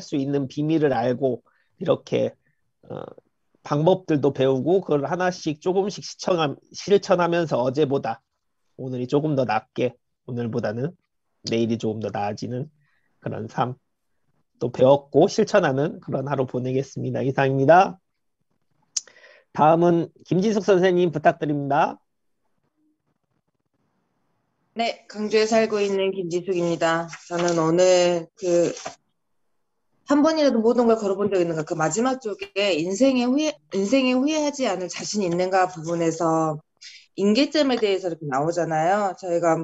수 있는 비밀을 알고 이렇게 어, 방법들도 배우고 그걸 하나씩 조금씩 실천하면서 어제보다 오늘이 조금 더 낫게 오늘보다는 내일이 조금 더 나아지는 그런 삶 또 배웠고 실천하는 그런 하루 보내겠습니다. 이상입니다. 다음은 김지숙 선생님 부탁드립니다. 네, 강주에 살고 있는 김지숙입니다. 저는 오늘 한 번이라도 모든 걸 걸어본 적 있는가? 그 마지막 쪽에 인생에 후회하지 않을 자신 있는가 부분에서 인계점에 대해서 이렇게 나오잖아요. 저희가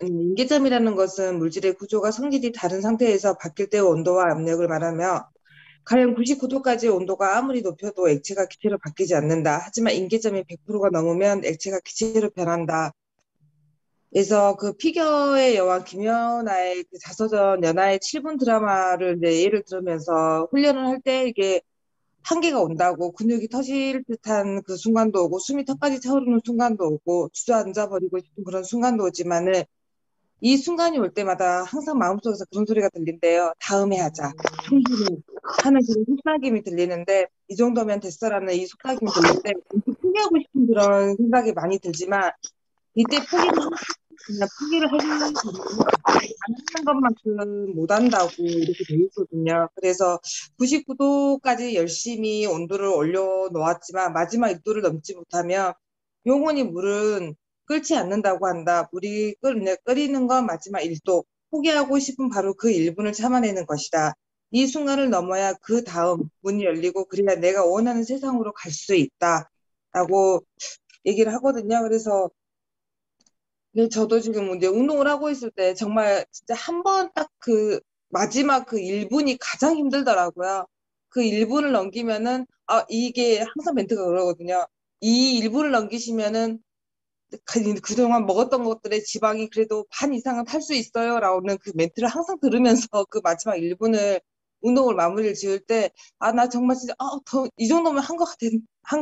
인계점이라는 것은 물질의 구조가 성질이 다른 상태에서 바뀔 때의 온도와 압력을 말하며 가령 99도까지 온도가 아무리 높여도 액체가 기체로 바뀌지 않는다. 하지만 인계점이 100%가 넘으면 액체가 기체로 변한다. 그래서 그 피겨의 여왕 김연아의 그 자서전 연하의 7분 드라마를 이제 예를 들으면서 훈련을 할 때 이게 한계가 온다고 근육이 터질 듯한 그 순간도 오고 숨이 턱까지 차오르는 순간도 오고 주저앉아 버리고 싶은 그런 순간도 오지만은 이 순간이 올 때마다 항상 마음속에서 그런 소리가 들린대요. 다음에 하자. 충분히 하는 그런 속삭임이 들리는데 이 정도면 됐어라는 이 속삭임이 들릴 때 포기하고 싶은 그런 생각이 많이 들지만 이때 포기를 하기 전에는 안 하는 것만큼 못 한다고 이렇게 돼 있거든요. 그래서 99도까지 열심히 온도를 올려놓았지만 마지막 1도를 넘지 못하면 영원히 물은 끓지 않는다고 한다. 끓이는 건 마지막 1도. 포기하고 싶은 바로 그 1분을 참아내는 것이다. 이 순간을 넘어야 그 다음 문이 열리고 그래야 내가 원하는 세상으로 갈 수 있다. 라고 얘기를 하거든요. 그래서 네, 저도 지금 이제 운동을 하고 있을 때 정말 진짜 한 번 딱 그 마지막 그 1분이 가장 힘들더라고요. 그 1분을 넘기면은, 이게 항상 멘트가 그러거든요. 이 1분을 넘기시면은 그동안 먹었던 것들의 지방이 그래도 반 이상은 탈 수 있어요. 라는 그 멘트를 항상 들으면서 그 마지막 1분을 운동을 마무리를 지을 때, 나 정말 진짜, 이 정도면 한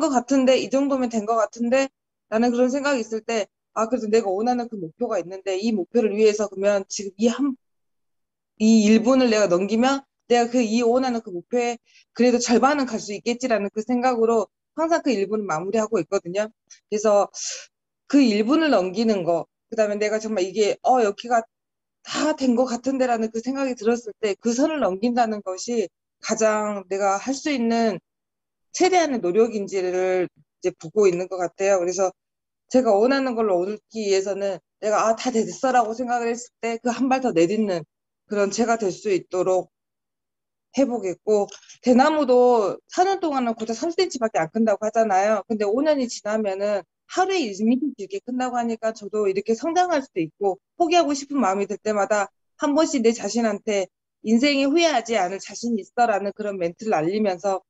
것 같은데, 이 정도면 된 것 같은데, 라는 그런 생각이 있을 때, 그래서 내가 원하는 그 목표가 있는데, 이 목표를 위해서 그러면 지금 이 1분을 내가 넘기면 내가 원하는 그 목표에 그래도 절반은 갈 수 있겠지라는 그 생각으로 항상 그 1분을 마무리하고 있거든요. 그래서 그 1분을 넘기는 거, 그다음에 내가 정말 이게, 여기가 다 된 것 같은데라는 그 생각이 들었을 때 그 선을 넘긴다는 것이 가장 내가 할 수 있는 최대한의 노력인지를 이제 보고 있는 것 같아요. 그래서 제가 원하는 걸로 얻기 위해서는 내가 다 됐어라고 생각을 했을 때 그 한 발 더 내딛는 그런 제가 될 수 있도록 해보겠고, 대나무도 4년 동안은 고작 3cm밖에 안 큰다고 하잖아요. 근데 5년이 지나면은 하루에 1m 이렇게 큰다고 하니까 저도 이렇게 성장할 수도 있고 포기하고 싶은 마음이 들 때마다 한 번씩 내 자신한테 인생에 후회하지 않을 자신 있어라는 그런 멘트를 알리면서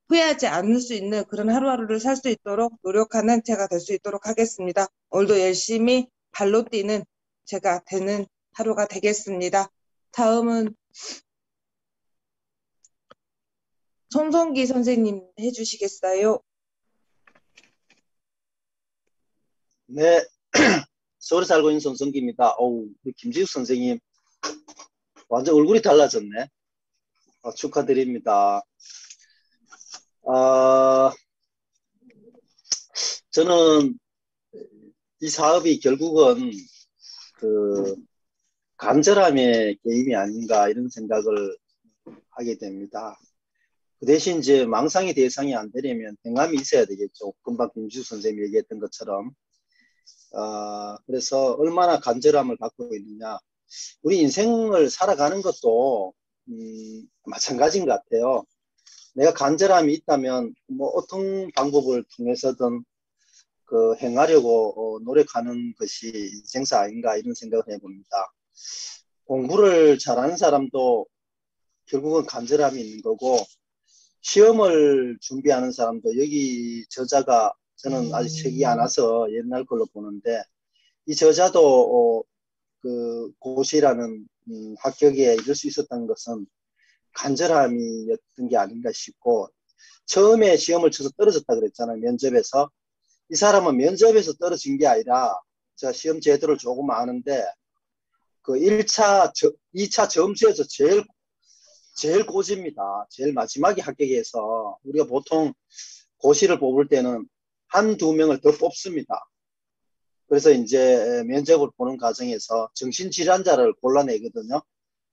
후회하지 않을 수 있는 그런 하루하루를 살 수 있도록 노력하는 제가 될 수 있도록 하겠습니다. 오늘도 열심히 발로 뛰는 제가 되는 하루가 되겠습니다. 다음은 손성기 선생님 해주시겠어요? 네, 서울에 살고 있는 손성기입니다. 어우, 우리 김지숙 선생님 완전 얼굴이 달라졌네. 축하드립니다. 아, 저는 이 사업이 결국은 그 간절함의 게임이 아닌가 이런 생각을 하게 됩니다. 그 대신 이제 망상의 대상이 안 되려면 행함이 있어야 되겠죠. 금방 김지숙 선생님이 얘기했던 것처럼. 그래서 얼마나 간절함을 갖고 있느냐. 우리 인생을 살아가는 것도 마찬가지인 것 같아요. 내가 간절함이 있다면 뭐 어떤 방법을 통해서든 그 행하려고 노력하는 것이 인생사 아닌가 이런 생각을 해봅니다. 공부를 잘하는 사람도 결국은 간절함이 있는 거고 시험을 준비하는 사람도 여기 저자가 저는 아직 책이 안 와서 옛날 걸로 보는데 이 저자도 그 고시라는 합격에 이를 수 있었던 것은 간절함이었던 게 아닌가 싶고 처음에 시험을 쳐서 떨어졌다 그랬잖아요. 면접에서. 이 사람은 면접에서 떨어진 게 아니라 제가 시험 제도를 조금 아는데 그 1차, 2차 점수에서 제일 제일 꽂입니다. 제일 마지막에 합격해서 우리가 보통 고시를 뽑을 때는 한두 명을 더 뽑습니다. 그래서 이제 면접을 보는 과정에서 정신질환자를 골라내거든요.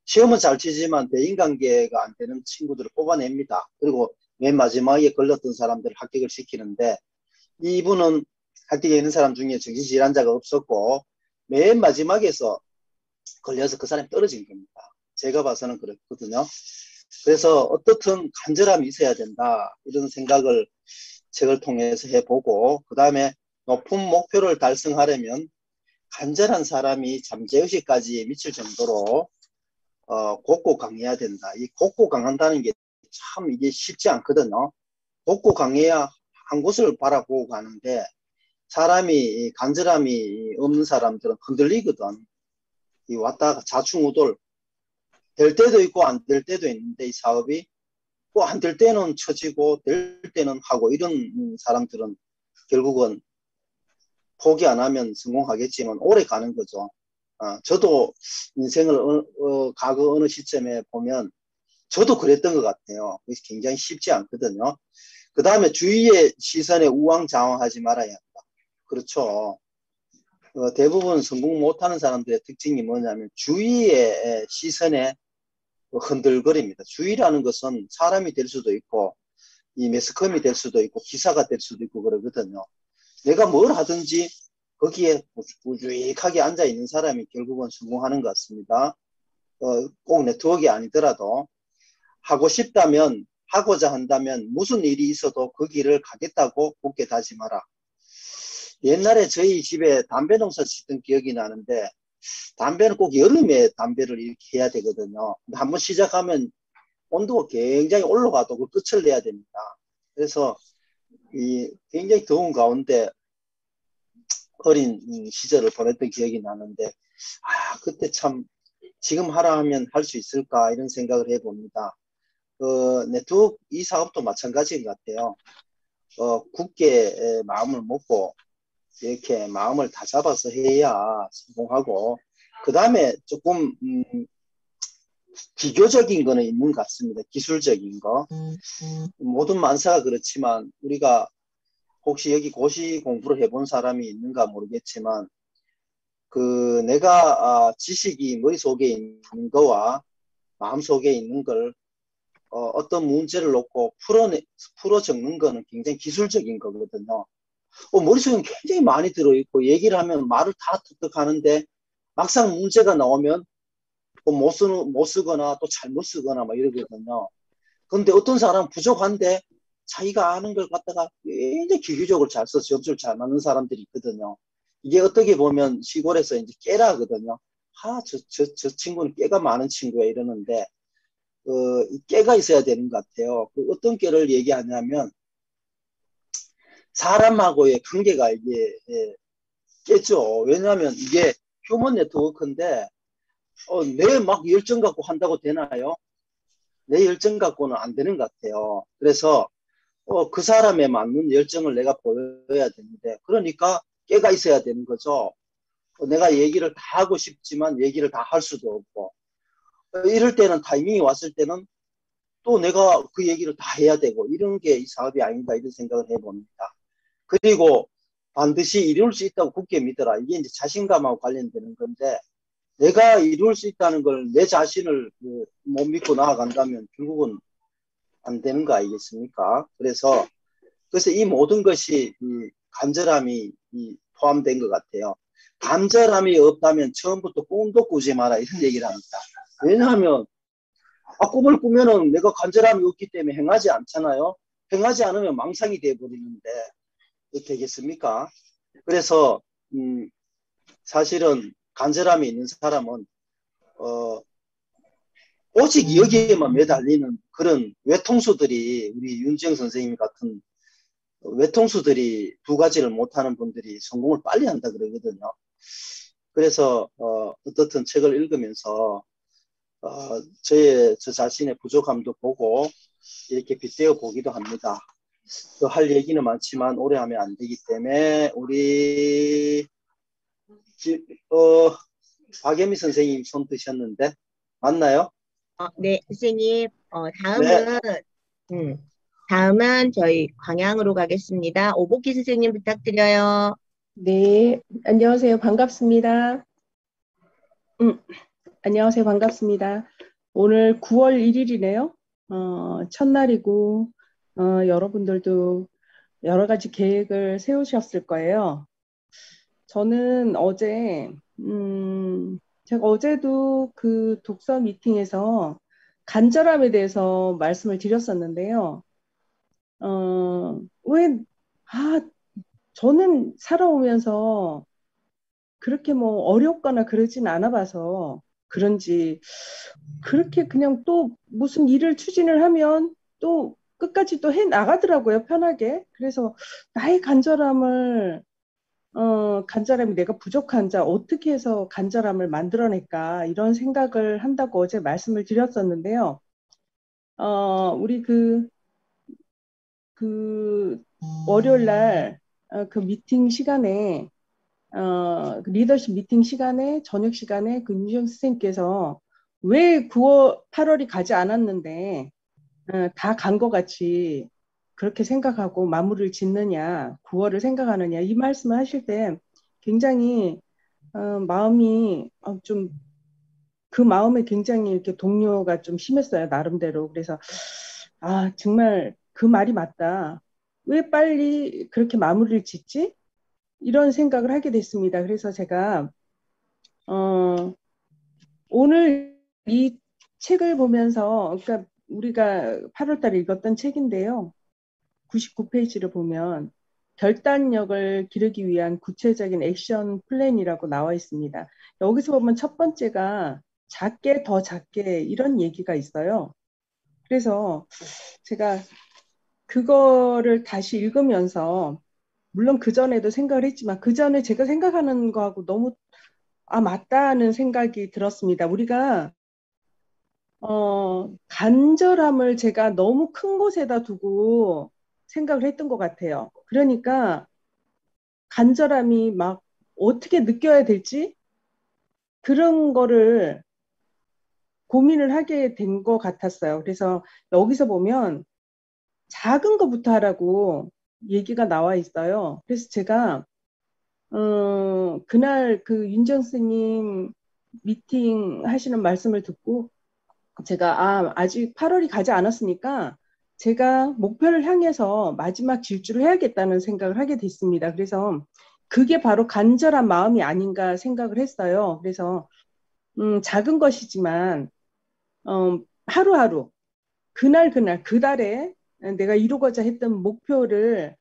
시험은 잘 치지만 대인관계가 안 되는 친구들을 뽑아냅니다. 그리고 맨 마지막에 걸렸던 사람들을 합격을 시키는데, 이분은 합격해 있는 사람 중에 정신질환자가 없었고 맨 마지막에서 걸려서 그 사람이 떨어진 겁니다. 제가 봐서는 그렇거든요. 그래서 어떻든 간절함이 있어야 된다, 이런 생각을 책을 통해서 해보고, 그 다음에 높은 목표를 달성하려면 간절한 사람이 잠재의식까지 미칠 정도로 곧고 강해야 된다. 이 곧고 강한다는 게 참 이게 쉽지 않거든요. 곧고 강해야 한 곳을 바라보고 가는데, 사람이 간절함이 없는 사람들은 흔들리거든. 이 왔다가 좌충우돌 될 때도 있고 안 될 때도 있는데, 이 사업이 뭐 안 될 때는 처지고 될 때는 하고, 이런 사람들은 결국은 포기 안 하면 성공하겠지만 오래 가는 거죠. 저도 인생을 과거 어느 시점에 보면 저도 그랬던 것 같아요. 그래서 굉장히 쉽지 않거든요. 그 다음에 주위의 시선에 우왕좌왕하지 말아야 한다. 그렇죠. 대부분 성공 못하는 사람들의 특징이 뭐냐면 주위의 시선에 흔들거립니다. 주위라는 것은 사람이 될 수도 있고, 이 매스컴이 될 수도 있고, 기사가 될 수도 있고 그러거든요. 내가 뭘 하든지 거기에 우직하게 앉아 있는 사람이 결국은 성공하는 것 같습니다. 꼭 네트워크가 아니더라도 하고 싶다면, 하고자 한다면 무슨 일이 있어도 그 길을 가겠다고 굳게 다짐하라. 옛날에 저희 집에 담배 농사 짓던 기억이 나는데, 담배는 꼭 여름에 담배를 이렇게 해야 되거든요. 한번 시작하면 온도가 굉장히 올라가도 그 끝을 내야 됩니다. 그래서 이 굉장히 더운 가운데 어린 시절을 보냈던 기억이 나는데, 그때 참 지금 하라 하면 할 수 있을까, 이런 생각을 해봅니다. 네트워크 이 사업도 마찬가지인 것 같아요. 굳게 마음을 먹고 이렇게 마음을 다 잡아서 해야 성공하고, 그 다음에 조금 기교적인 거는 있는 것 같습니다. 기술적인 거. 모든 만사가 그렇지만 우리가 혹시 여기 고시 공부를 해본 사람이 있는가 모르겠지만, 내가 지식이 머릿속에 있는 거와 마음속에 있는 걸 어떤 문제를 놓고 풀어 적는 거는 굉장히 기술적인 거거든요. 머릿속에 굉장히 많이 들어있고 얘기를 하면 말을 다 툭툭하는데, 막상 문제가 나오면 못 쓰거나 또 잘못 쓰거나 막 이러거든요. 그런데 어떤 사람은 부족한데 자기가 아는 걸 갖다가 굉장히 기교적으로 잘 써서 점수를 잘 맞는 사람들이 있거든요. 이게 어떻게 보면 시골에서 이제 깨라거든요. 저 친구는 깨가 많은 친구야, 이러는데 깨가 있어야 되는 것 같아요. 어떤 깨를 얘기하냐면, 사람하고의 관계가 이게 깨죠. 왜냐하면 이게 휴먼 네트워크인데, 내 막 열정 갖고 한다고 되나요? 내 열정 갖고는 안 되는 것 같아요. 그래서 그 사람에 맞는 열정을 내가 보여야 되는데, 그러니까 깨가 있어야 되는 거죠. 내가 얘기를 다 하고 싶지만 얘기를 다 할 수도 없고, 이럴 때는 타이밍이 왔을 때는 또 내가 그 얘기를 다 해야 되고, 이런 게 이 사업이 아닌가, 이런 생각을 해봅니다. 그리고 반드시 이룰 수 있다고 굳게 믿어라. 이게 이제 자신감하고 관련되는 건데, 내가 이룰 수 있다는 걸 내 자신을 못 믿고 나아간다면 결국은 안 되는 거 아니겠습니까? 그래서 이 모든 것이 이 간절함이 포함된 것 같아요. 간절함이 없다면 처음부터 꿈도 꾸지 마라, 이런 얘기를 합니다. 왜냐하면 꿈을 꾸면은 내가 간절함이 없기 때문에 행하지 않잖아요. 행하지 않으면 망상이 돼버리는데 어떻게 되겠습니까? 그래서 사실은 간절함이 있는 사람은 오직 여기에만 매달리는 그런 외통수들이, 우리 윤지영 선생님 같은 외통수들이, 두 가지를 못하는 분들이 성공을 빨리 한다 그러거든요. 그래서 어떻든 책을 읽으면서 저 자신의 부족함도 보고 이렇게 빗대어 보기도 합니다. 또 할 얘기는 많지만 오래 하면 안 되기 때문에, 우리 박예미 선생님 손 드셨는데 맞나요? 네, 선생님. 네, 음, 다음은 저희 광양으로 가겠습니다. 오복희 선생님 부탁드려요. 네, 안녕하세요. 반갑습니다. 음, 안녕하세요. 반갑습니다. 오늘 9월 1일이네요. 첫날이고, 여러분들도 여러 가지 계획을 세우셨을 거예요. 저는 제가 어제도 그 독서 미팅에서 간절함에 대해서 말씀을 드렸었는데요. 왜, 아, 저는 살아오면서 그렇게 뭐 어렵거나 그러진 않아 봐서 그런지 그렇게 그냥 또 무슨 일을 추진을 하면 또 끝까지 또 해 나가더라고요, 편하게. 그래서 나의 간절함이 내가 부족한 자 어떻게 해서 간절함을 만들어낼까 이런 생각을 한다고 어제 말씀을 드렸었는데요. 우리 그 월요일 날 그 미팅 시간에 그 리더십 미팅 시간에 저녁 시간에 그 윤정 선생님께서 왜 8월이 가지 않았는데 다 간 것 같이 그렇게 생각하고 마무리를 짓느냐 9월을 생각하느냐 이 말씀을 하실 때 굉장히 마음이 좀 그 마음에 굉장히 이렇게 동요가 좀 심했어요 나름대로. 그래서 정말 그 말이 맞다. 왜 빨리 그렇게 마무리를 짓지? 이런 생각을 하게 됐습니다. 그래서 제가 오늘 이 책을 보면서, 그러니까 우리가 8월 달에 읽었던 책인데요. 99페이지를 보면 결단력을 기르기 위한 구체적인 액션 플랜이라고 나와 있습니다. 여기서 보면 첫 번째가 작게 더 작게 이런 얘기가 있어요. 그래서 제가 그거를 다시 읽으면서 물론 그전에도 생각을 했지만 그전에 제가 생각하는 거하고 너무 맞다는 생각이 들었습니다. 우리가 간절함을 제가 너무 큰 곳에다 두고 생각을 했던 것 같아요. 그러니까 간절함이 막 어떻게 느껴야 될지 그런 거를 고민을 하게 된 것 같았어요. 그래서 여기서 보면 작은 것부터 하라고 얘기가 나와 있어요. 그래서 제가 그날 그 윤정 스님 미팅 하시는 말씀을 듣고 제가 아직 8월이 가지 않았으니까 제가 목표를 향해서 마지막 질주를 해야겠다는 생각을 하게 됐습니다. 그래서 그게 바로 간절한 마음이 아닌가 생각을 했어요. 그래서 작은 것이지만 하루하루 그날 그 달에 내가 이루고자 했던 목표를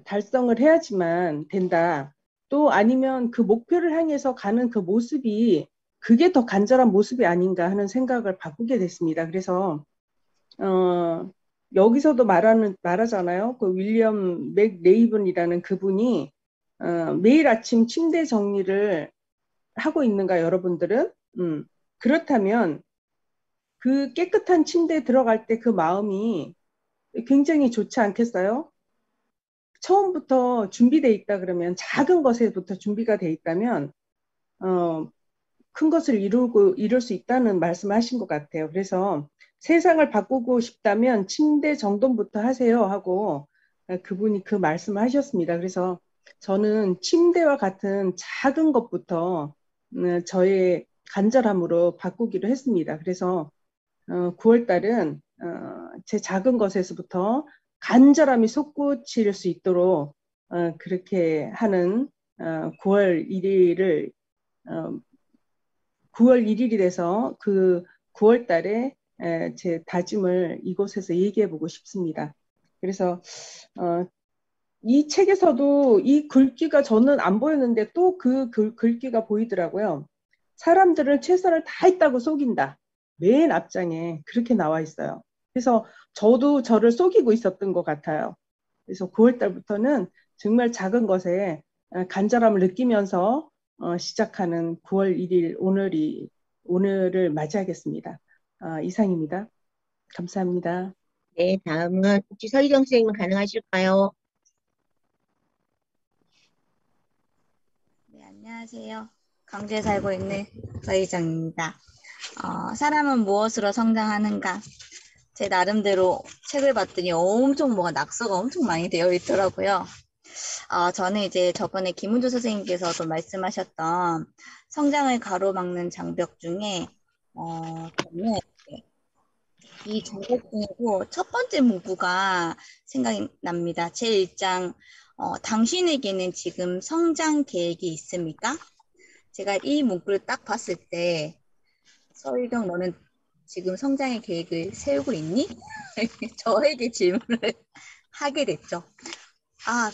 달성을 해야지만 된다. 또 아니면 그 목표를 향해서 가는 그 모습이 그게 더 간절한 모습이 아닌가 하는 생각을 바꾸게 됐습니다. 그래서 여기서도 말하잖아요. 그 윌리엄 맥 레이븐이라는 그분이 매일 아침 침대 정리를 하고 있는가 여러분들은? 그렇다면 그 깨끗한 침대에 들어갈 때 그 마음이 굉장히 좋지 않겠어요? 처음부터 준비돼 있다 그러면 작은 것에부터 준비가 돼 있다면 큰 것을 이룰 수 있다는 말씀하신 것 같아요. 그래서 세상을 바꾸고 싶다면 침대 정돈부터 하세요 하고 그분이 그 말씀을 하셨습니다. 그래서 저는 침대와 같은 작은 것부터 저의 간절함으로 바꾸기로 했습니다. 그래서 9월 달은 제 작은 것에서부터 간절함이 솟구칠 수 있도록 그렇게 하는 9월 1일을 9월 1일이 돼서 그 9월 달에 제 다짐을 이곳에서 얘기해 보고 싶습니다. 그래서 이 책에서도 이 글귀가 저는 안 보였는데 또 그 글귀가 보이더라고요. 사람들을 최선을 다했다고 속인다. 맨 앞장에 그렇게 나와 있어요. 그래서 저도 저를 속이고 있었던 것 같아요. 그래서 9월 달부터는 정말 작은 것에 간절함을 느끼면서 시작하는 9월 1일 오늘을 맞이하겠습니다. 이상입니다. 감사합니다. 네, 다음은 혹시 서희정 선생님은 가능하실까요? 네, 안녕하세요. 광주에 살고 있는 서희정입니다. 사람은 무엇으로 성장하는가? 제 나름대로 책을 봤더니 엄청 뭐가 낙서가 엄청 많이 되어 있더라고요. 저는 이제 저번에 김은주 선생님께서도 말씀하셨던 성장을 가로막는 장벽 중에, 저는 이 장벽 중에도 첫 번째 문구가 생각이 납니다. 제 1장, 당신에게는 지금 성장 계획이 있습니까? 제가 이 문구를 딱 봤을 때, 서희경 너는 지금 성장의 계획을 세우고 있니? 저에게 질문을 하게 됐죠.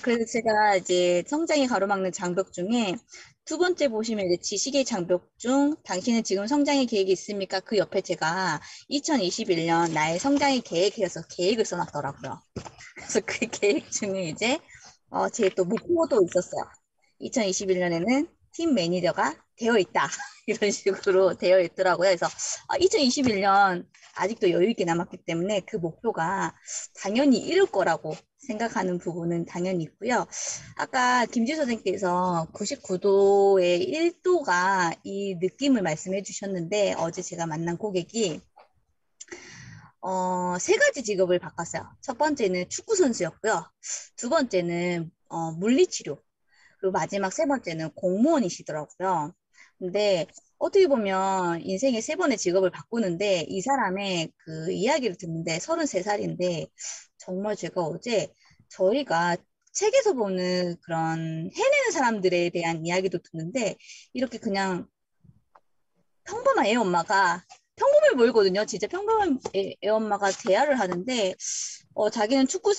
그래서 제가 이제 성장이 가로막는 장벽 중에 두 번째 보시면 이제 지식의 장벽 중 당신은 지금 성장의 계획이 있습니까? 그 옆에 제가 2021년 나의 성장의 계획해서 계획을 써놨더라고요. 그래서 그 계획 중에 이제 제 또 목표도 있었어요. 2021년에는 팀 매니저가 되어 있다. 이런 식으로 되어 있더라고요. 그래서 2021년 아직도 여유 있게 남았기 때문에 그 목표가 당연히 이룰 거라고 생각하는 부분은 당연히 있고요. 아까 김지 선생님께서 99도의 1도가 이 느낌을 말씀해 주셨는데 어제 제가 만난 고객이 세 가지 직업을 바꿨어요. 첫 번째는 축구 선수였고요. 두 번째는 물리치료. 그리고 마지막 세 번째는 공무원이시더라고요. 근데 어떻게 보면 인생에 세 번의 직업을 바꾸는데 이 사람의 그 이야기를 듣는데 33살인데 정말 제가 어제 저희가 책에서 보는 그런 해내는 사람들에 대한 이야기도 듣는데 이렇게 그냥 평범한 애 엄마가 평범해 보이거든요. 진짜 평범한 애 엄마가 대화를 하는데 자기는 축구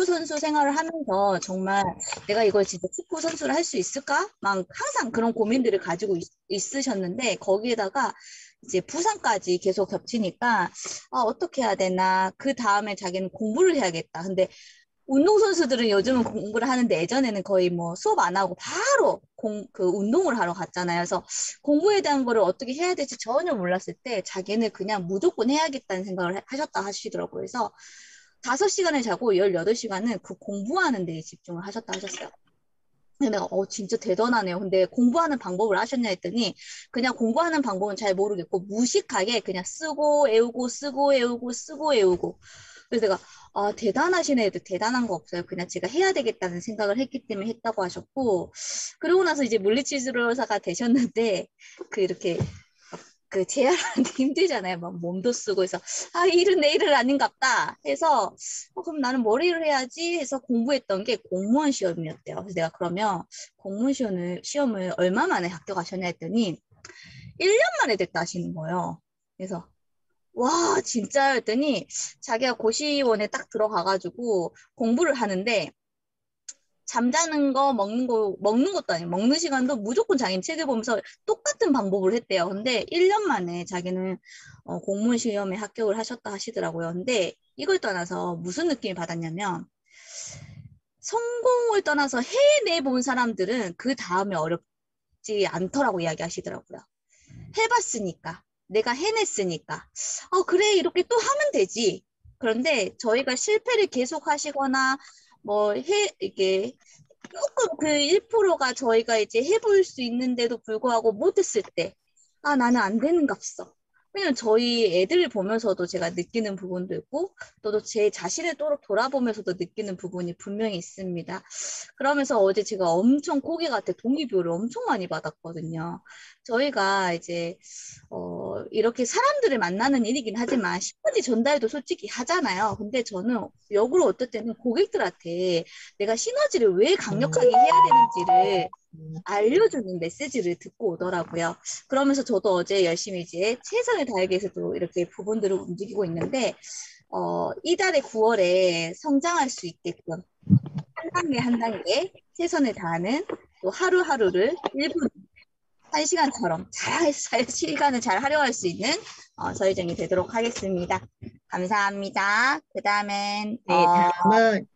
선수 생활을 하면서 정말 내가 이걸 진짜 축구 선수를 할 수 있을까? 막 항상 그런 고민들을 가지고 있으셨는데 거기에다가 이제 부상까지 계속 겹치니까 어떻게 해야 되나? 그 다음에 자기는 공부를 해야겠다. 근데 운동선수들은 요즘은 공부를 하는데 예전에는 거의 뭐 수업 안 하고 바로 그 운동을 하러 갔잖아요. 그래서 공부에 대한 거를 어떻게 해야 될지 전혀 몰랐을 때 자기는 그냥 무조건 해야겠다는 생각을 하셨다 하시더라고요. 그래서 5시간을 자고 18시간은 그 공부하는 데에 집중을 하셨다 하셨어요. 근데 내가 진짜 대단하네요. 근데 공부하는 방법을 아셨냐 했더니 그냥 공부하는 방법은 잘 모르겠고 무식하게 그냥 쓰고 외우고 쓰고 외우고 쓰고 외우고 그래서 내가 대단하시네 해도 대단한 거 없어요. 그냥 제가 해야 되겠다는 생각을 했기 때문에 했다고 하셨고 그러고 나서 이제 물리치료사가 되셨는데 그 이렇게 그 재활하는데 힘들잖아요. 막 몸도 쓰고 해서 일은 내 일은 아닌갑다 해서 그럼 나는 뭘 일을 해야지 해서 공부했던 게 공무원 시험이었대요. 그래서 내가 그러면 공무원 시험을 얼마 만에 합격하셨냐 했더니 1년 만에 됐다 하시는 거예요. 그래서 와 진짜 했더니 자기가 고시원에 딱 들어가가지고 공부를 하는데 잠자는 거, 먹는 것도 아니고, 먹는 시간도 무조건 자기는 책을 보면서 똑같은 방법을 했대요. 근데 1년 만에 자기는 공무원 시험에 합격을 하셨다 하시더라고요. 근데 이걸 떠나서 무슨 느낌을 받았냐면, 성공을 떠나서 해내본 사람들은 그 다음에 어렵지 않더라고 이야기하시더라고요. 해봤으니까, 내가 해냈으니까, 그래, 이렇게 또 하면 되지. 그런데 저희가 실패를 계속 하시거나, 이게, 조금 그 1%가 저희가 이제 해볼 수 있는데도 불구하고 못했을 때, 나는 안 되는갑서. 왜냐면 저희 애들을 보면서도 제가 느끼는 부분도 있고, 또 제 자신을 또 돌아보면서도 느끼는 부분이 분명히 있습니다. 그러면서 어제 제가 엄청 고객한테 동기부여를 엄청 많이 받았거든요. 저희가 이제, 이렇게 사람들을 만나는 일이긴 하지만 시너지 전달도 솔직히 하잖아요. 근데 저는 역으로 어떨 때는 고객들한테 내가 시너지를 왜 강력하게 해야 되는지를 알려주는 메시지를 듣고 오더라고요. 그러면서 저도 어제 열심히 이제 최선을 다하기 위해서도 이렇게 부분들을 움직이고 있는데, 이달의 9월에 성장할 수 있게끔 한 단계 한 단계 최선을 다하는 또 하루하루를 1분, 1시간처럼 시간을 잘 활용할 수 있는 서희정이 되도록 하겠습니다. 감사합니다. 그 다음엔 네, 다음은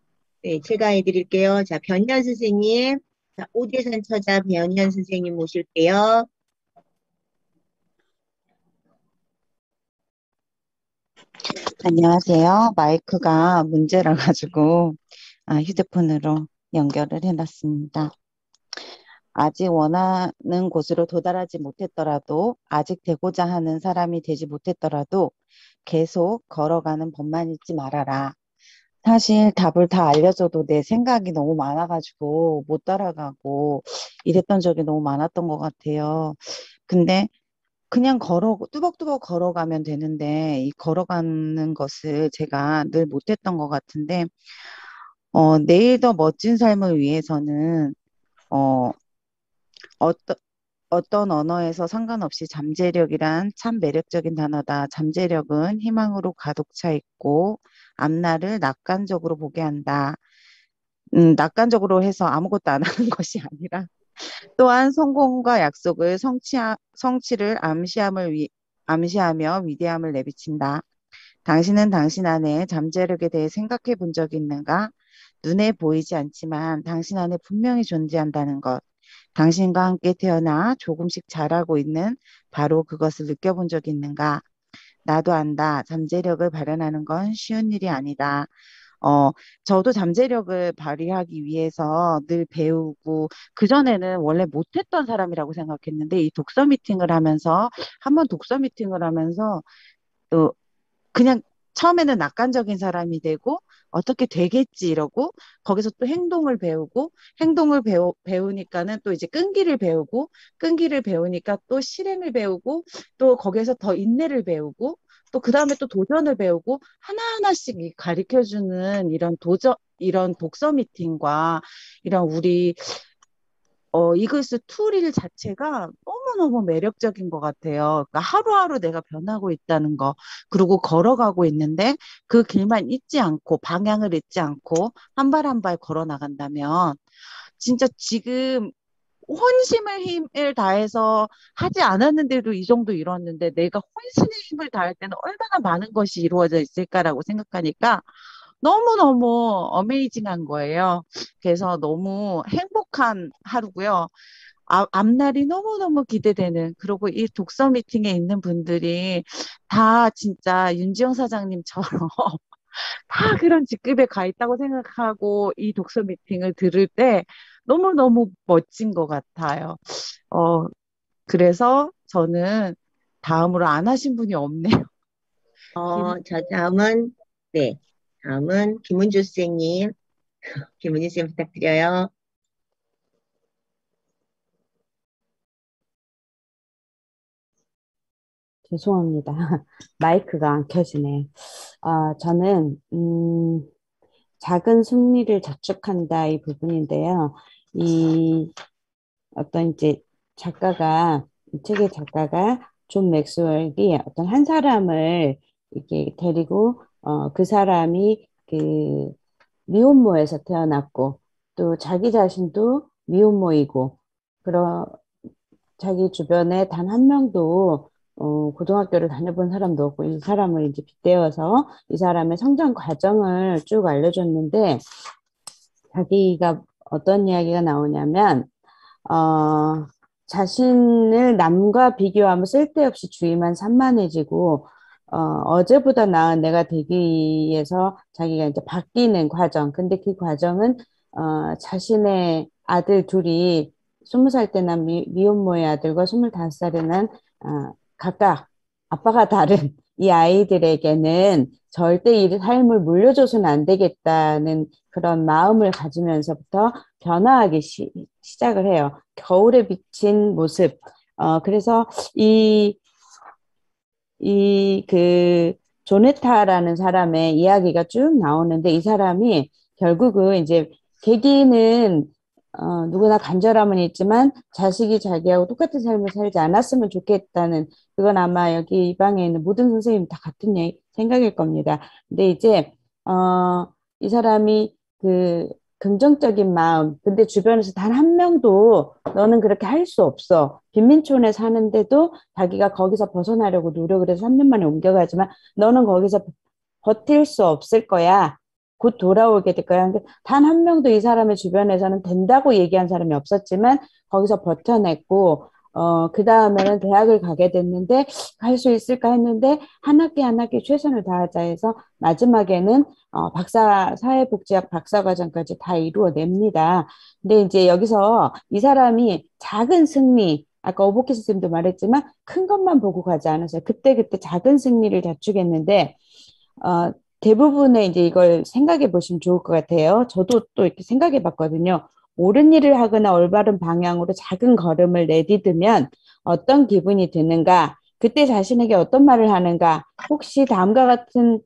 제가 해드릴게요. 자, 변현 선생님. 자, 오대산 처자 변현 선생님 모실게요. 안녕하세요. 마이크가 문제라 가지고 휴대폰으로 연결을 해놨습니다. 아직 원하는 곳으로 도달하지 못했더라도, 아직 되고자 하는 사람이 되지 못했더라도 계속 걸어가는 법만 잊지 말아라. 사실 답을 다 알려줘도 내 생각이 너무 많아가지고 못 따라가고 이랬던 적이 너무 많았던 것 같아요. 근데 그냥 뚜벅뚜벅 걸어가면 되는데, 이 걸어가는 것을 제가 늘 못했던 것 같은데, 내일 더 멋진 삶을 위해서는, 어, 어떤, 어떤 언어에서 상관없이 잠재력이란 참 매력적인 단어다. 잠재력은 희망으로 가득 차 있고, 앞날을 낙관적으로 보게 한다. 낙관적으로 해서 아무것도 안 하는 것이 아니라, 또한 성공과 약속을 성취를 암시하며 위대함을 내비친다. 당신은 당신 안에 잠재력에 대해 생각해 본 적이 있는가? 눈에 보이지 않지만 당신 안에 분명히 존재한다는 것. 당신과 함께 태어나 조금씩 자라고 있는 바로 그것을 느껴본 적이 있는가? 나도 안다. 잠재력을 발현하는 건 쉬운 일이 아니다. 어, 저도 잠재력을 발휘하기 위해서 늘 배우고, 그전에는 원래 못했던 사람이라고 생각했는데, 이 독서 미팅을 하면서, 한번 독서 미팅을 하면서, 또 그냥 처음에는 낙관적인 사람이 되고, 어떻게 되겠지 이러고, 거기서 또 행동을 배우고, 배우니까는 또 이제 끈기를 배우고, 끈기를 배우니까 또 실행을 배우고, 또 거기에서 더 인내를 배우고, 또 그 다음에 또 도전을 배우고, 하나하나씩 가르쳐주는 이런 독서 미팅과 이런 우리 이글스 툴일 자체가 너무너무 매력적인 것 같아요. 그러니까 하루하루 내가 변하고 있다는 거, 그리고 걸어가고 있는데 그 길만 잊지 않고, 방향을 잊지 않고, 한 발 한 발 걸어 나간다면, 진짜 지금 혼심을 힘을 다해서 하지 않았는데도 이 정도 이뤘는데, 내가 혼신의 힘을 다할 때는 얼마나 많은 것이 이루어져 있을까라고 생각하니까 너무너무 어메이징한 거예요. 그래서 너무 행복한 하루고요. 앞날이 너무너무 기대되는, 그리고 이 독서 미팅에 있는 분들이 다 진짜 윤지영 사장님처럼 다 그런 직급에 가 있다고 생각하고 이 독서 미팅을 들을 때 너무너무 멋진 것 같아요. 어, 그래서 저는 다음으로 안 하신 분이 없네요. 다음은, 네, 다음은 김은주 선생님. 김은주 선생님 부탁드려요. 죄송합니다. 마이크가 안 켜지네. 저는, 작은 승리를 저축한다 이 부분인데요. 이 어떤 이제 이 책의 작가가 존 맥스웰이 어떤 한 사람을 이렇게 데리고, 그 사람이 그 미혼모에서 태어났고, 또 자기 자신도 미혼모이고, 그런 자기 주변에 단 한 명도 고등학교를 다녀본 사람도 없고, 이 사람을 이제 빗대어서 이 사람의 성장 과정을 쭉 알려줬는데, 자기가 어떤 이야기가 나오냐면, 어, 자신을 남과 비교하면 쓸데없이 주의만 산만해지고, 어제보다 나은 내가 되기 위해서 자기가 이제 바뀌는 과정. 근데 그 과정은, 자신의 아들 둘이 20살 때 난 미혼모의 아들과 25살에 난, 각각 아빠가 다른 이 아이들에게는 절대 이 삶을 물려줘서는 안 되겠다는 그런 마음을 가지면서부터 변화하기 시작을 해요. 겨울에 비친 모습. 그래서 조네타라는 사람의 이야기가 쭉 나오는데, 이 사람이 결국은 이제 계기는 누구나 간절함은 있지만 자식이 자기하고 똑같은 삶을 살지 않았으면 좋겠다는, 그건 아마 여기 이 방에 있는 모든 선생님 다 같은 생각일 겁니다. 근데 이제 이 사람이 그 긍정적인 마음, 근데 주변에서 단 한 명도 너는 그렇게 할 수 없어. 빈민촌에 사는데도 자기가 거기서 벗어나려고 노력을 해서 3년 만에 옮겨가지만 너는 거기서 버틸 수 없을 거야. 곧 돌아오게 될 거야. 단 한 명도 이 사람의 주변에서는 된다고 얘기한 사람이 없었지만 거기서 버텨냈고, 그 다음에는 대학을 가게 됐는데 갈 수 있을까 했는데 한 학기 한 학기 최선을 다하자 해서 마지막에는 사회복지학 박사과정까지 다 이루어냅니다. 근데 이제 여기서 이 사람이 작은 승리, 아까 오복희 선생님도 말했지만 큰 것만 보고 가지 않았어요. 그때그때 작은 승리를 자축했는데 대부분의 이제 이걸 생각해 보시면 좋을 것 같아요. 저도 또 이렇게 생각해 봤거든요. 옳은 일을 하거나 올바른 방향으로 작은 걸음을 내디디면 어떤 기분이 드는가? 그때 자신에게 어떤 말을 하는가? 혹시 다음과 같은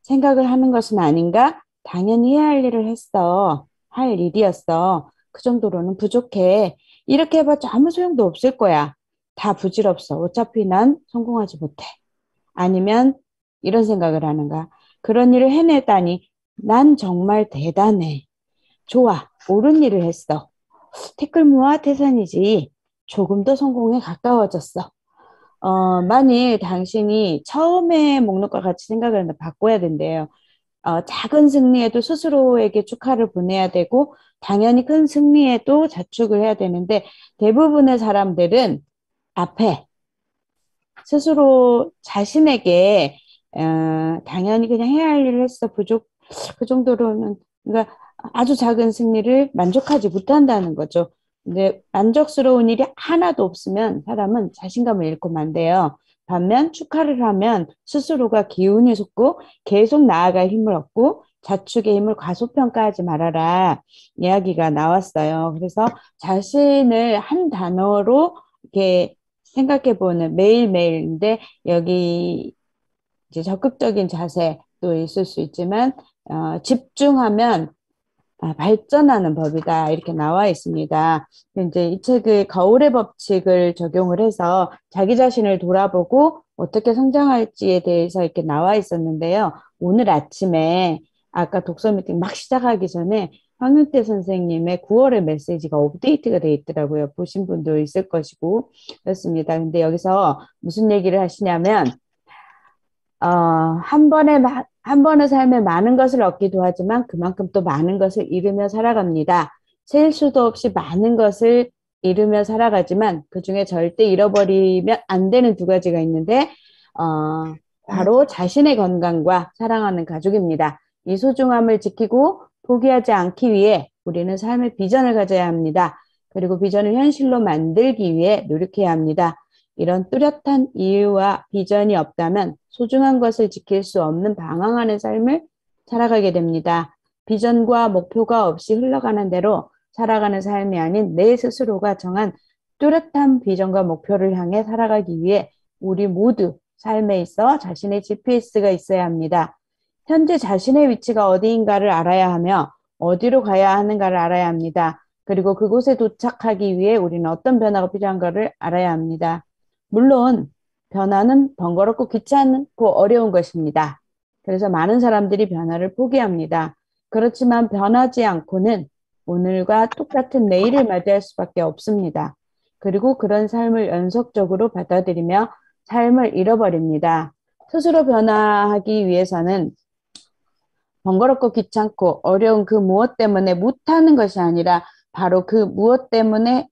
생각을 하는 것은 아닌가? 당연히 해야 할 일을 했어. 할 일이었어. 그 정도로는 부족해. 이렇게 해봤자 아무 소용도 없을 거야. 다 부질없어. 어차피 난 성공하지 못해. 아니면 이런 생각을 하는가? 그런 일을 해내다니 난 정말 대단해. 좋아. 옳은 일을 했어. 태클무와 태산이지. 조금 더 성공에 가까워졌어. 만일 당신이 처음에 목록과 같이 생각을 한다 바꿔야 된대요. 작은 승리에도 스스로에게 축하를 보내야 되고, 당연히 큰 승리에도 자축을 해야 되는데, 대부분의 사람들은 앞에 스스로 자신에게, 당연히 그냥 해야 할 일을 했어. 그 정도로는, 그러니까 아주 작은 승리를 만족하지 못한다는 거죠. 근데 만족스러운 일이 하나도 없으면 사람은 자신감을 잃고 만대요. 반면 축하를 하면 스스로가 기운이 솟고 계속 나아갈 힘을 얻고 자축의 힘을 과소평가하지 말아라 이야기가 나왔어요. 그래서 자신을 한 단어로 이렇게 생각해보는 매일매일인데 여기 이제 적극적인 자세도 있을 수 있지만 집중하면 발전하는 법이다 이렇게 나와 있습니다. 이제 이 책의 거울의 법칙을 적용을 해서 자기 자신을 돌아보고 어떻게 성장할지에 대해서 이렇게 나와 있었는데요. 오늘 아침에 아까 독서 미팅 막 시작하기 전에 황윤태 선생님의 9월의 메시지가 업데이트가 돼 있더라고요. 보신 분도 있을 것이고 그렇습니다. 근데 여기서 무슨 얘기를 하시냐면 한 번의 삶에 많은 것을 얻기도 하지만 그만큼 또 많은 것을 잃으며 살아갑니다. 셀 수도 없이 많은 것을 잃으며 살아가지만 그 중에 절대 잃어버리면 안 되는 두 가지가 있는데, 바로 자신의 건강과 사랑하는 가족입니다. 이 소중함을 지키고 포기하지 않기 위해 우리는 삶의 비전을 가져야 합니다. 그리고 비전을 현실로 만들기 위해 노력해야 합니다. 이런 뚜렷한 이유와 비전이 없다면 소중한 것을 지킬 수 없는 방황하는 삶을 살아가게 됩니다. 비전과 목표가 없이 흘러가는 대로 살아가는 삶이 아닌 내 스스로가 정한 뚜렷한 비전과 목표를 향해 살아가기 위해 우리 모두 삶에 있어 자신의 GPS가 있어야 합니다. 현재 자신의 위치가 어디인가를 알아야 하며 어디로 가야 하는가를 알아야 합니다. 그리고 그곳에 도착하기 위해 우리는 어떤 변화가 필요한가를 알아야 합니다. 물론 변화는 번거롭고 귀찮고 어려운 것입니다. 그래서 많은 사람들이 변화를 포기합니다. 그렇지만 변하지 않고는 오늘과 똑같은 내일을 맞이할 수밖에 없습니다. 그리고 그런 삶을 연속적으로 받아들이며 삶을 잃어버립니다. 스스로 변화하기 위해서는 번거롭고 귀찮고 어려운 그 무엇 때문에 못하는 것이 아니라 바로 그 무엇 때문에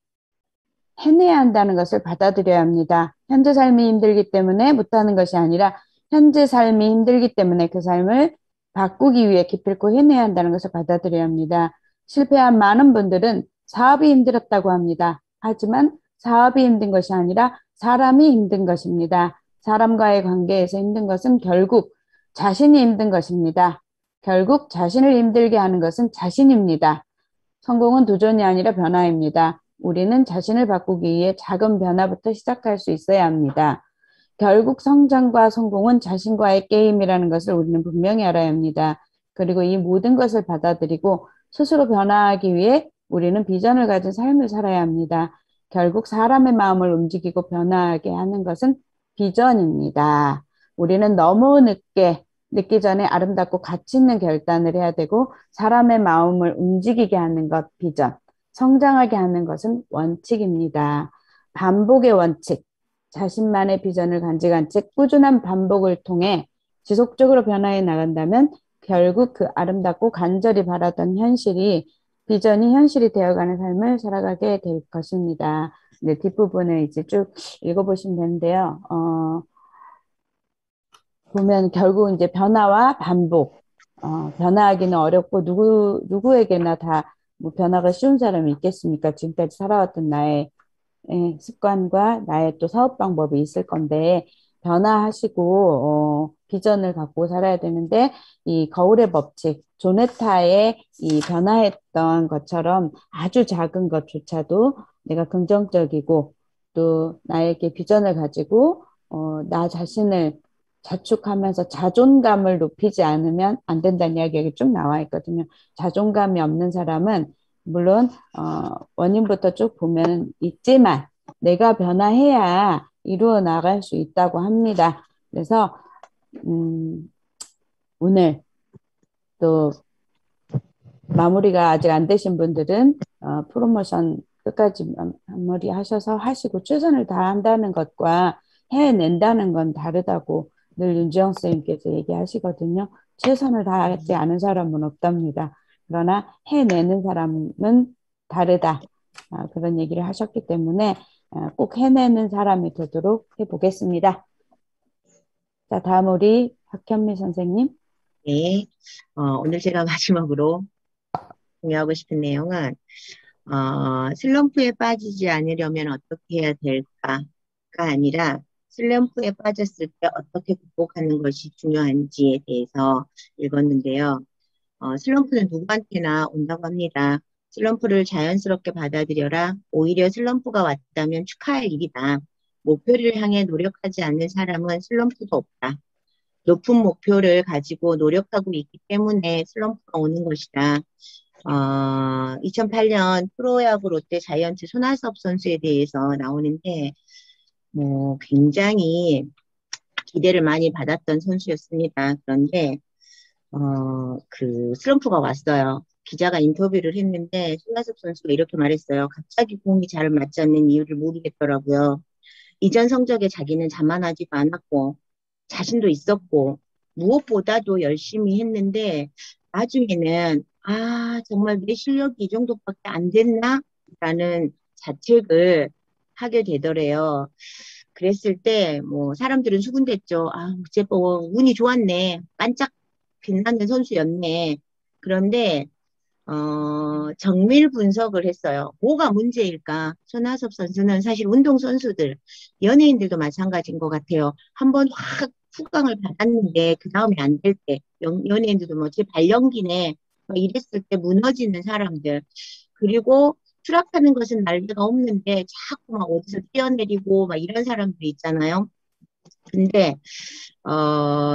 해내야 한다는 것을 받아들여야 합니다. 현재 삶이 힘들기 때문에 못하는 것이 아니라 현재 삶이 힘들기 때문에 그 삶을 바꾸기 위해 기필코 해내야 한다는 것을 받아들여야 합니다. 실패한 많은 분들은 사업이 힘들었다고 합니다. 하지만 사업이 힘든 것이 아니라 사람이 힘든 것입니다. 사람과의 관계에서 힘든 것은 결국 자신이 힘든 것입니다. 결국 자신을 힘들게 하는 것은 자신입니다. 성공은 도전이 아니라 변화입니다. 우리는 자신을 바꾸기 위해 작은 변화부터 시작할 수 있어야 합니다. 결국 성장과 성공은 자신과의 게임이라는 것을 우리는 분명히 알아야 합니다. 그리고 이 모든 것을 받아들이고 스스로 변화하기 위해 우리는 비전을 가진 삶을 살아야 합니다. 결국 사람의 마음을 움직이고 변화하게 하는 것은 비전입니다. 우리는 너무 늦기 전에 아름답고 가치 있는 결단을 해야 되고 사람의 마음을 움직이게 하는 것 비전, 성장하게 하는 것은 원칙입니다. 반복의 원칙, 자신만의 비전을 간직한 채 꾸준한 반복을 통해 지속적으로 변화해 나간다면 결국 그 아름답고 간절히 바라던 비전이 현실이 되어가는 삶을 살아가게 될 것입니다. 네, 뒷부분을 이제 쭉 읽어보시면 되는데요. 보면 결국 이제 변화와 반복, 변화하기는 어렵고 누구에게나 다 뭐 변화가 쉬운 사람이 있겠습니까? 지금까지 살아왔던 나의 습관과 나의 또 사업 방법이 있을 건데 변화하시고 비전을 갖고 살아야 되는데 이 거울의 법칙, 조네타의 이 변화했던 것처럼 아주 작은 것조차도 내가 긍정적이고 또 나에게 비전을 가지고 나 자신을 자축하면서 자존감을 높이지 않으면 안 된다는 이야기가 쭉 나와 있거든요. 자존감이 없는 사람은 물론 원인부터 쭉 보면 있지만 내가 변화해야 이루어 나갈 수 있다고 합니다. 그래서 오늘 또 마무리가 아직 안 되신 분들은 프로모션 끝까지 마무리 하셔서 하시고 최선을 다한다는 것과 해낸다는 건 다르다고 늘 윤지영 선생님께서 얘기하시거든요. 최선을 다하지 않은 사람은 없답니다. 그러나 해내는 사람은 다르다. 그런 얘기를 하셨기 때문에 꼭 해내는 사람이 되도록 해보겠습니다. 자, 다음 우리 박현미 선생님. 네, 오늘 제가 마지막으로 공유하고 싶은 내용은 슬럼프에 빠지지 않으려면 어떻게 해야 될까가 아니라 슬럼프에 빠졌을 때 어떻게 극복하는 것이 중요한지에 대해서 읽었는데요. 슬럼프는 누구한테나 온다고 합니다. 슬럼프를 자연스럽게 받아들여라. 오히려 슬럼프가 왔다면 축하할 일이다. 목표를 향해 노력하지 않는 사람은 슬럼프도 없다. 높은 목표를 가지고 노력하고 있기 때문에 슬럼프가 오는 것이다. 2008년 프로야구 롯데 자이언츠 손아섭 선수에 대해서 나오는데 뭐 굉장히 기대를 많이 받았던 선수였습니다. 그런데 그 슬럼프가 왔어요. 기자가 인터뷰를 했는데 손아섭 선수가 이렇게 말했어요. 갑자기 공이 잘 맞지 않는 이유를 모르겠더라고요. 이전 성적에 자기는 자만하지도 않았고 자신도 있었고 무엇보다도 열심히 했는데 나중에는 정말 내 실력이 이 정도밖에 안 됐나? 라는 자책을 하게 되더래요. 그랬을 때 뭐 사람들은 수군댔죠. 어째 뭐 운이 좋았네. 반짝 빛나는 선수였네. 그런데 정밀 분석을 했어요. 뭐가 문제일까? 손아섭 선수는 사실 운동선수들, 연예인들도 마찬가지인 것 같아요. 한번 확 후광을 받았는데 그 다음에 안 될 때, 연예인들도 뭐 제 발연기네 뭐 이랬을 때 무너지는 사람들. 그리고 추락하는 것은 날개가 없는데 자꾸 막 어디서 뛰어내리고 막 이런 사람들이 있잖아요. 근데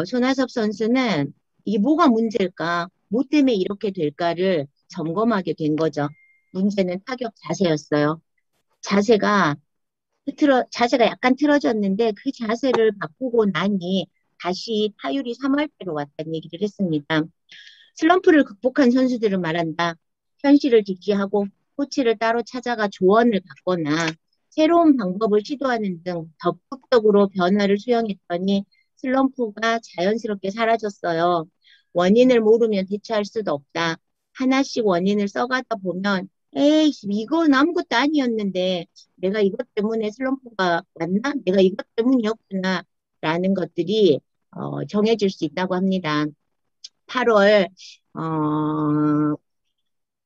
손아섭 선수는 이게 뭐가 문제일까? 뭐 때문에 이렇게 될까를 점검하게 된 거죠. 문제는 타격 자세였어요. 자세가 약간 틀어졌는데 그 자세를 바꾸고 나니 다시 타율이 3할대로 왔다는 얘기를 했습니다. 슬럼프를 극복한 선수들은 말한다. 현실을 직시하고 코치를 따로 찾아가 조언을 받거나 새로운 방법을 시도하는 등 적극적으로 변화를 수용했더니 슬럼프가 자연스럽게 사라졌어요. 원인을 모르면 대처할 수도 없다. 하나씩 원인을 써가다 보면 에이, 이건 아무것도 아니었는데 내가 이것 때문에 슬럼프가 왔나? 내가 이것 때문이었구나. 라는 것들이 정해질 수 있다고 합니다. 8월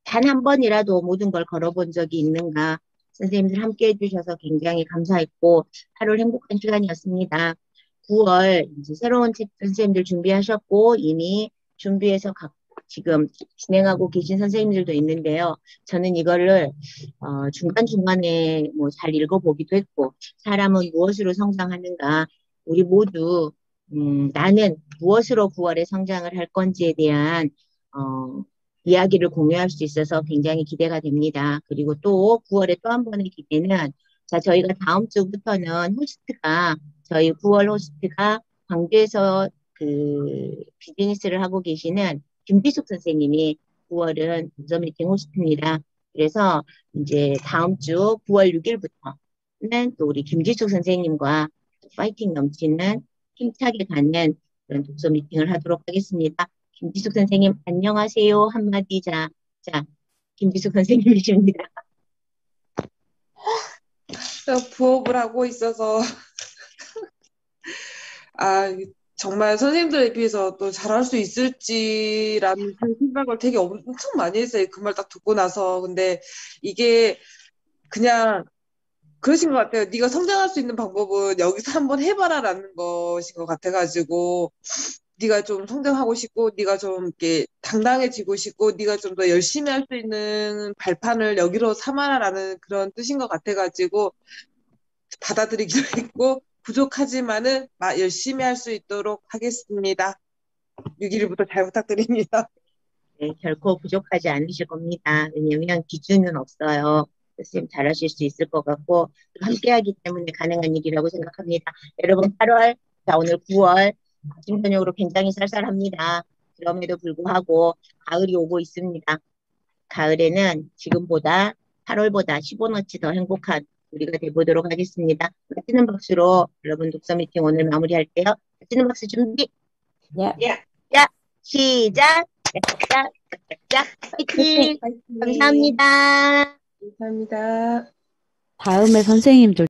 단 한 번이라도 모든 걸 걸어본 적이 있는가? 선생님들 함께 해주셔서 굉장히 감사했고 8월 행복한 시간이었습니다. 9월 이제 새로운 책 선생님들 준비하셨고 이미 준비해서 지금 진행하고 계신 선생님들도 있는데요. 저는 이거를 중간중간에 뭐 잘 읽어보기도 했고 사람은 무엇으로 성장하는가? 우리 모두 나는 무엇으로 9월에 성장을 할 건지에 대한 이야기를 공유할 수 있어서 굉장히 기대가 됩니다. 그리고 또 9월에 또 한 번의 기대는 저희가 다음 주부터는 저희 9월 호스트가 광주에서 그 비즈니스를 하고 계시는 김비숙 선생님이 9월은 독서 미팅 호스트입니다. 그래서 이제 다음 주 9월 6일부터는 또 우리 김지숙 선생님과 파이팅 넘치는 힘차게 가는 그런 독서 미팅을 하도록 하겠습니다. 김지숙 선생님 안녕하세요 한마디. 자 김지숙 선생님이십니다. 부업을 하고 있어서 아, 정말 선생님들에 비해서 또 잘할 수 있을지라는 생각을 되게 엄청 많이 했어요. 그 말 딱 듣고 나서. 근데 이게 그냥 그러신 것 같아요. 네가 성장할 수 있는 방법은 여기서 한번 해봐라라는 것인 것 같아가지고 네가 좀 성장하고 싶고 네가 좀 이렇게 당당해지고 싶고 네가 좀 더 열심히 할 수 있는 발판을 여기로 삼아라라는 그런 뜻인 것 같아가지고 받아들이기로 했고 부족하지만은 열심히 할 수 있도록 하겠습니다. 6일부터 잘 부탁드립니다. 네, 결코 부족하지 않으실 겁니다. 왜냐면 기준은 없어요. 선생님 잘하실 수 있을 것 같고 함께하기 때문에 가능한 일이라고 생각합니다. 여러분 8월, 자 오늘 9월 아침 저녁으로 굉장히 쌀쌀합니다. 그럼에도 불구하고 가을이 오고 있습니다. 가을에는 지금보다 8월보다 15너치 더 행복한 우리가 돼보도록 하겠습니다. 마치는 박수로 여러분 독서 미팅 오늘 마무리할게요. 마치는 박수 준비. 예. 자, 시작. 짝짝짝, 짝짝짝. 파이팅. 감사합니다. 감사합니다. 다음에 선생님들